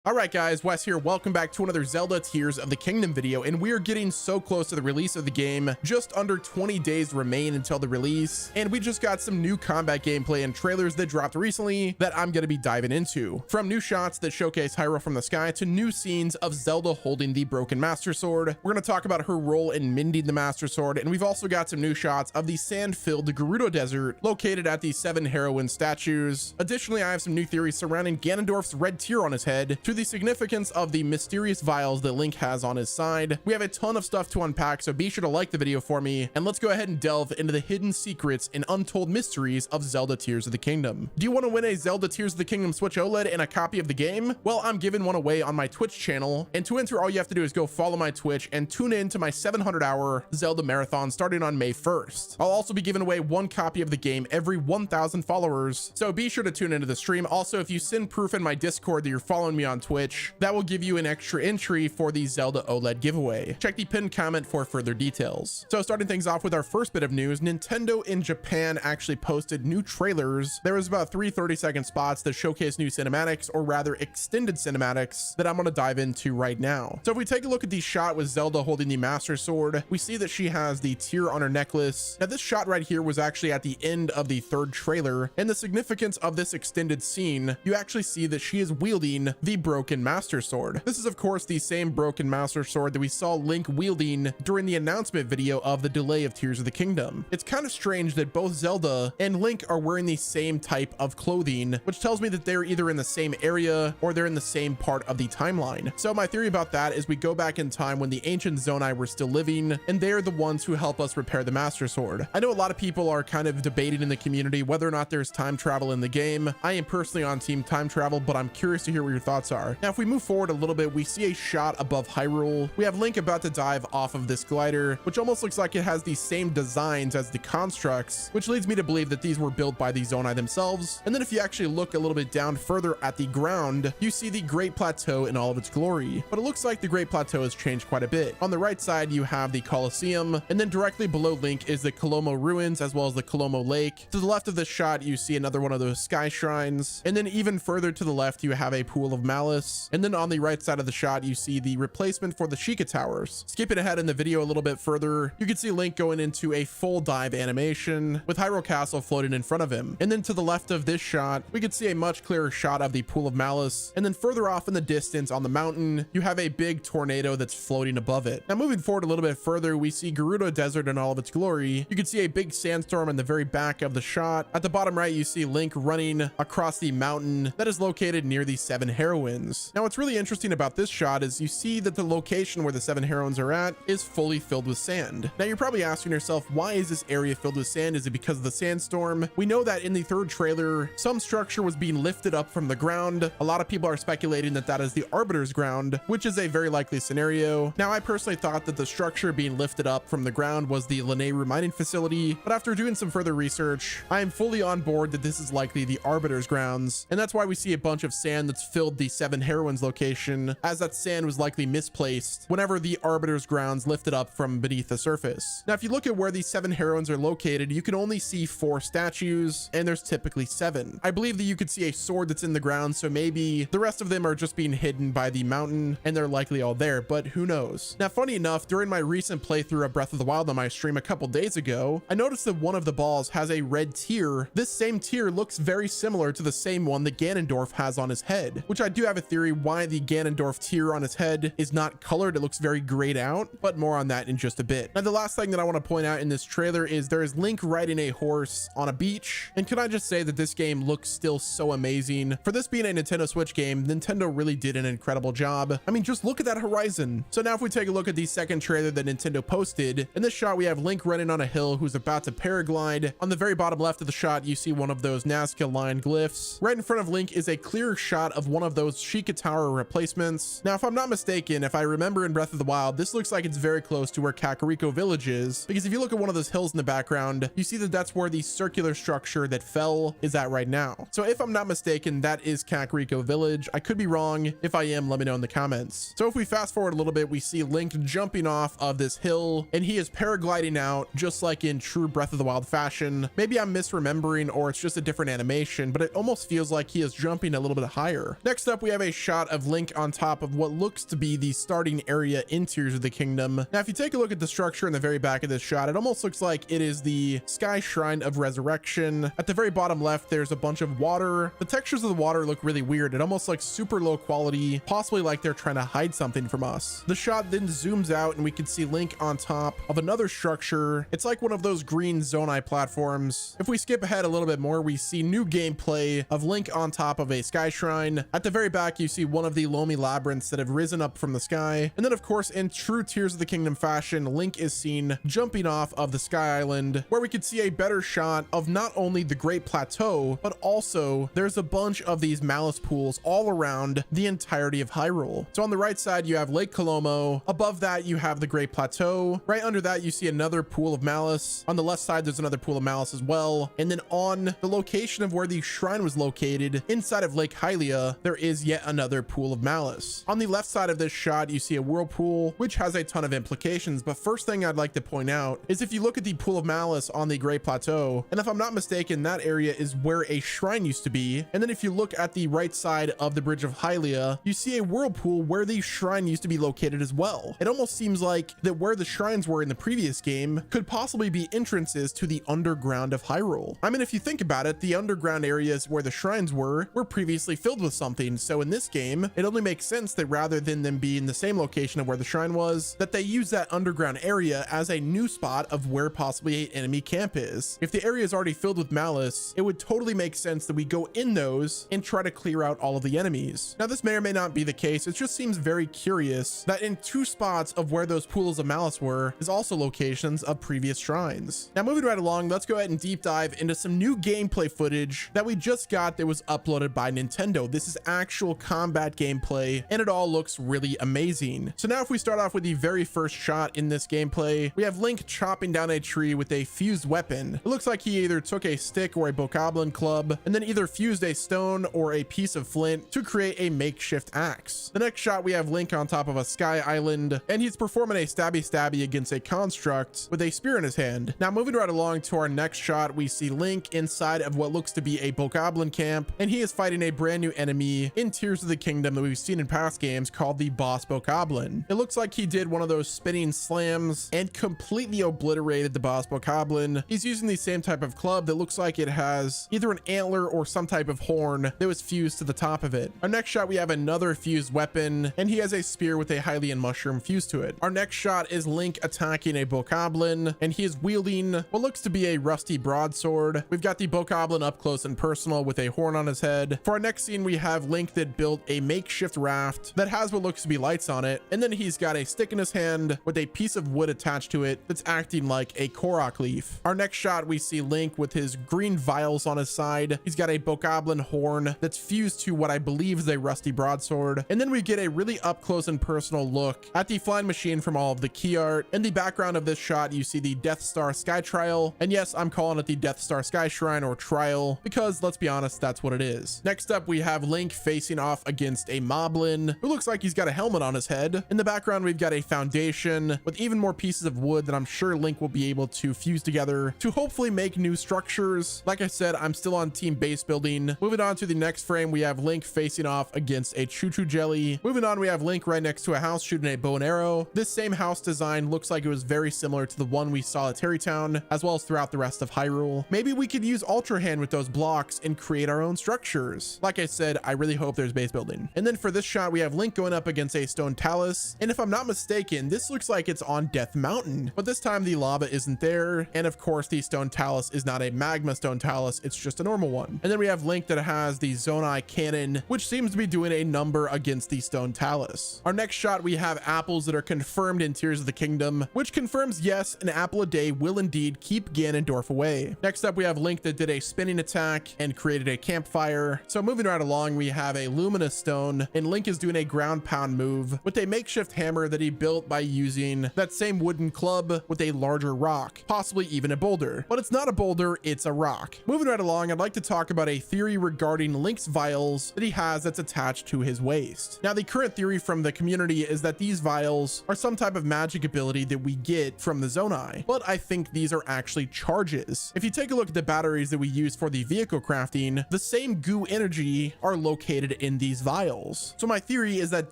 Alright guys, Wes here. Welcome back to another Zelda Tears of the Kingdom video, and we are getting so close to the release of the game. Just under 20 days remain until the release, and we just got some new combat gameplay and trailers that dropped recently that I'm going to be diving into. From new shots that showcase Hyrule from the sky to new scenes of Zelda holding the broken Master Sword. We're going to talk about her role in mending the Master Sword, and we've also got some new shots of the sand-filled Gerudo Desert located at the 7 heroine statues. Additionally, I have some new theories surrounding Ganondorf's red tear on his head, to the significance of the mysterious vials that Link has on his side. We have a ton of stuff to unpack, so be sure to like the video for me, and let's go ahead and delve into the hidden secrets and untold mysteries of Zelda Tears of the Kingdom. Do you want to win a Zelda Tears of the Kingdom Switch OLED and a copy of the game? Well, I'm giving one away on my Twitch channel, and to enter, all you have to do is go follow my Twitch and tune in to my 700-hour Zelda marathon starting on May 1st. I'll also be giving away one copy of the game every 1,000 followers, so be sure to tune into the stream. Also, if you send proof in my Discord that you're following me on Twitch, that will give you an extra entry for the Zelda OLED giveaway. Check the pinned comment for further details. So starting things off with our first bit of news, Nintendo in Japan actually posted new trailers. There was about 3 30-second spots that showcase new cinematics, or rather extended cinematics, that I'm going to dive into right now. So if we take a look at the shot with Zelda holding the Master Sword, we see that she has the tear on her necklace. Now this shot right here was actually at the end of the third trailer, and the significance of this extended scene, you actually see that she is wielding the broken Master Sword. This is of course the same broken Master Sword that we saw Link wielding during the announcement video of the delay of Tears of the Kingdom. It's kind of strange that both Zelda and Link are wearing the same type of clothing, which tells me that they're either in the same area or they're in the same part of the timeline. So my theory about that is we go back in time when the ancient Zonai were still living, and they're the ones who help us repair the Master Sword. I know a lot of people are kind of debating in the community whether or not there's time travel in the game. I am personally on team time travel, but I'm curious to hear what your thoughts are. Now if we move forward a little bit, we see a shot above Hyrule. We have Link about to dive off of this glider, which almost looks like it has the same designs as the constructs, which leads me to believe that these were built by the Zonai themselves. And then if you actually look a little bit down further at the ground, you see the Great Plateau in all of its glory. But it looks like the Great Plateau has changed quite a bit. On the right side, you have the Colosseum, and then directly below Link is the Colomo ruins, as well as the Colomo Lake. To the left of this shot, you see another one of those sky shrines, and then even further to the left, you have a Pool of Malice, and then on the right side of the shot, you see the replacement for the Sheikah Towers. Skipping ahead in the video a little bit further, you can see Link going into a full dive animation with Hyrule Castle floating in front of him. And then to the left of this shot, we can see a much clearer shot of the Pool of Malice. And then further off in the distance on the mountain, you have a big tornado that's floating above it. Now moving forward a little bit further, we see Gerudo Desert in all of its glory. You can see a big sandstorm in the very back of the shot. At the bottom right, you see Link running across the mountain that is located near the 7 heroines. Now what's really interesting about this shot is you see that the location where the 7 heroines are at is fully filled with sand. Now you're probably asking yourself, why is this area filled with sand? Is it because of the sandstorm? We know that in the third trailer, some structure was being lifted up from the ground. A lot of people are speculating that that is the Arbiter's ground, which is a very likely scenario. Now I personally thought that the structure being lifted up from the ground was the Lanayru mining facility, but after doing some further research, I am fully on board that this is likely the Arbiter's grounds, and that's why we see a bunch of sand that's filled the 7 heroines location, as that sand was likely misplaced whenever the Arbiter's grounds lifted up from beneath the surface. Now if you look at where these 7 heroines are located, you can only see 4 statues, and there's typically 7. I believe that you could see a sword that's in the ground, so maybe the rest of them are just being hidden by the mountain and they're likely all there, but who knows. Now funny enough, during my recent playthrough of Breath of the Wild on my stream a couple days ago, I noticed that one of the balls has a red tear. This same tear looks very similar to the same one that Ganondorf has on his head, which I do have a theory why the Ganondorf tear on his head is not colored. It looks very grayed out, but more on that in just a bit. Now the last thing that I want to point out in this trailer is there is Link riding a horse on a beach, and can I just say that this game looks still so amazing. For this being a Nintendo Switch game, Nintendo really did an incredible job. I mean, just look at that horizon. So now if we take a look at the second trailer that Nintendo posted, in this shot we have Link running on a hill who's about to paraglide. On the very bottom left of the shot, you see one of those Nazca line glyphs. Right in front of Link is a clear shot of one of those Sheikah Tower replacements. Now if I'm not mistaken, if I remember in Breath of the Wild, this looks like it's very close to where Kakariko Village is, because if you look at one of those hills in the background, you see that that's where the circular structure that fell is at right now. So if I'm not mistaken, that is Kakariko Village. I could be wrong. If I am, let me know in the comments. So if we fast forward a little bit, we see Link jumping off of this hill, and he is paragliding out just like in true Breath of the Wild fashion. Maybe I'm misremembering, or it's just a different animation, but it almost feels like he is jumping a little bit higher. Next up, we we have a shot of Link on top of what looks to be the starting area in Tears of the Kingdom. Now, if you take a look at the structure in the very back of this shot, it almost looks like it is the Sky Shrine of Resurrection. At the very bottom left, there's a bunch of water. The textures of the water look really weird. It almost looks super low quality, possibly like they're trying to hide something from us. The shot then zooms out and we can see Link on top of another structure. It's like one of those green Zonai platforms. If we skip ahead a little bit more, we see new gameplay of Link on top of a Sky Shrine. At the very back, you see one of the Lomi labyrinths that have risen up from the sky. And then, of course, in true Tears of the Kingdom fashion, Link is seen jumping off of the Sky Island, where we could see a better shot of not only the Great Plateau, but also there's a bunch of these malice pools all around the entirety of Hyrule. So on the right side, you have Lake Colomo. Above that, you have the Great Plateau. Right under that, you see another pool of malice. On the left side, there's another pool of malice as well. And then on the location of where the shrine was located, inside of Lake Hylia, there is yet another pool of malice. On the left side of this shot, you see a whirlpool, which has a ton of implications. But first thing I'd like to point out is if you look at the pool of malice on the Great Plateau, and if I'm not mistaken, that area is where a shrine used to be. And then if you look at the right side of the Bridge of Hylia, you see a whirlpool where the shrine used to be located as well. It almost seems like that where the shrines were in the previous game could possibly be entrances to the underground of Hyrule. I mean, if you think about it, the underground areas where the shrines were previously filled with something. So in this game, it only makes sense that rather than them be in the same location of where the shrine was, that they use that underground area as a new spot of where possibly an enemy camp is. If the area is already filled with malice, it would totally make sense that we go in those and try to clear out all of the enemies. Now, this may or may not be the case. It just seems very curious that in two spots of where those pools of malice were is also locations of previous shrines. Now, moving right along, let's go ahead and deep dive into some new gameplay footage that we just got that was uploaded by Nintendo. This is actual combat gameplay, and it all looks really amazing. So now if we start off with the very first shot in this gameplay, we have Link chopping down a tree with a fused weapon. It looks like he either took a stick or a bokoblin club and then either fused a stone or a piece of flint to create a makeshift axe. The next shot, we have Link on top of a sky island, and he's performing a stabby against a construct with a spear in his hand. Now, moving right along to our next shot, we see Link inside of what looks to be a bokoblin camp, and he is fighting a brand new enemy in Tears of the Kingdom that we've seen in past games called the boss bokoblin. It looks like he did one of those spinning slams and completely obliterated the boss bokoblin. He's using the same type of club that looks like it has either an antler or some type of horn that was fused to the top of it. Our next shot, we have another fused weapon, and he has a spear with a Hylian mushroom fused to it. Our next shot is Link attacking a bokoblin, and he is wielding what looks to be a rusty broadsword. We've got the bokoblin up close and personal with a horn on his head. For our next scene, we have Link that built a makeshift raft that has what looks to be lights on it, and then he's got a stick in his hand with a piece of wood attached to it that's acting like a korok leaf. Our next shot, we see Link with his green vials on his side. He's got a bokoblin horn that's fused to what I believe is a rusty broadsword, and then we get a really up close and personal look at the flying machine from all of the key art. In the background of this shot, you see the Death Star Sky Trial, and yes, I'm calling it the Death Star Sky Shrine or Trial because let's be honest, that's what it is. Next up, we have Link facing off against a moblin who looks like he's got a helmet on his head. In the background, we've got a foundation with even more pieces of wood that I'm sure Link will be able to fuse together to hopefully make new structures. Like I said, I'm still on team base building. Moving on to the next frame, we have Link facing off against a choo-choo jelly. Moving on, we have Link right next to a house shooting a bow and arrow. This same house design looks like it was very similar to the one we saw at Terrytown, as well as throughout the rest of Hyrule. Maybe we could use Ultra Hand with those blocks and create our own structures. Like I said, I really hope there's base building. And then for this shot, we have Link going up against a stone talus. And if I'm not mistaken, this looks like it's on Death Mountain, but this time the lava isn't there. And of course, the stone talus is not a magma stone talus. It's just a normal one. And then we have Link that has the Zonai cannon, which seems to be doing a number against the stone talus. Our next shot, we have apples that are confirmed in Tears of the Kingdom, which confirms, yes, an apple a day will indeed keep Ganondorf away. Next up, we have Link that did a spinning attack and created a campfire. So moving right along, we have a luminous stone, and Link is doing a ground pound move with a makeshift hammer that he built by using that same wooden club with a larger rock, possibly even a boulder. But it's not a boulder, it's a rock. Moving right along, I'd like to talk about a theory regarding Link's vials that he has that's attached to his waist. Now, the current theory from the community is that these vials are some type of magic ability that we get from the Zonai, but I think these are actually charges. If you take a look at the batteries that we use for the vehicle crafting, the same goo energy are located in these vials. So my theory is that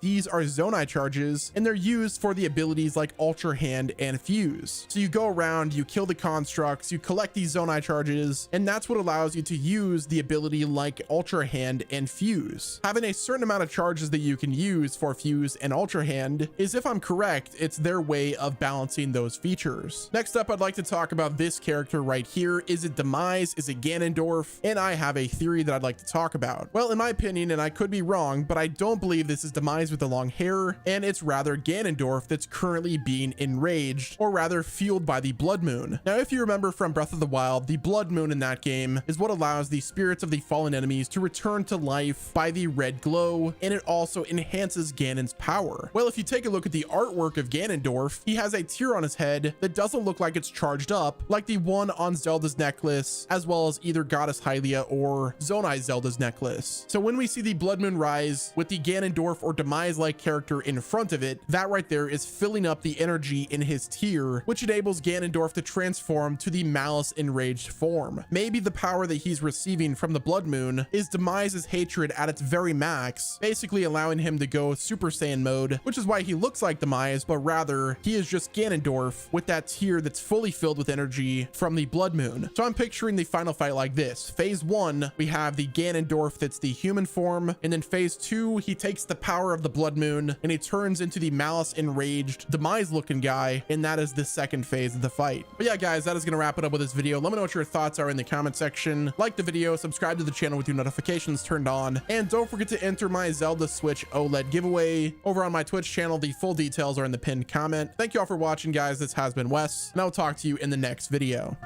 these are Zonai charges, and they're used for the abilities like Ultra Hand and Fuse. So you go around, you kill the constructs, you collect these Zonai charges, and that's what allows you to use the ability like Ultra Hand and Fuse. Having a certain amount of charges that you can use for Fuse and Ultra Hand is, if I'm correct, it's their way of balancing those features. Next up, I'd like to talk about this character right here. Is it Demise? Is it Ganondorf? And I have a theory that I'd like to talk about. Well, in my opinion, and I could be wrong, but I don't believe this is Demise with the long hair, and it's rather Ganondorf that's currently being enraged, or rather fueled by the Blood Moon. Now, if you remember from Breath of the Wild, the Blood Moon in that game is what allows the spirits of the fallen enemies to return to life by the red glow, and it also enhances Ganon's power. Well, if you take a look at the artwork of Ganondorf, he has a tear on his head that doesn't look like it's charged up like the one on Zelda's necklace, as well as either Goddess Hylia or Zonai Zelda's necklace. So when we see the Blood Moon rise with the Ganondorf or Demise-like character in front of it, that right there is filling up the energy in his tear, which enables Ganondorf to transform to the Malice enraged form. Maybe the power that he's receiving from the Blood Moon is Demise's hatred at its very max, basically allowing him to go Super Saiyan mode, which is why he looks like Demise, but rather he is just Ganondorf with that tear that's fully filled with energy from the Blood Moon. So I'm picturing the final fight like this. Phase 1, we have the Ganondorf that's the human form, and then phase 2, he takes the power of the Blood Moon and he turns into the Malice enraged Demise looking guy, and that is the second phase of the fight. But yeah, guys, that is going to wrap it up with this video. Let me know what your thoughts are in the comment section. Like the video, subscribe to the channel with your notifications turned on, and don't forget to enter my Zelda Switch OLED giveaway over on my Twitch channel. The full details are in the pinned comment. Thank you all for watching, guys. This has been Wes, and I'll talk to you in the next video.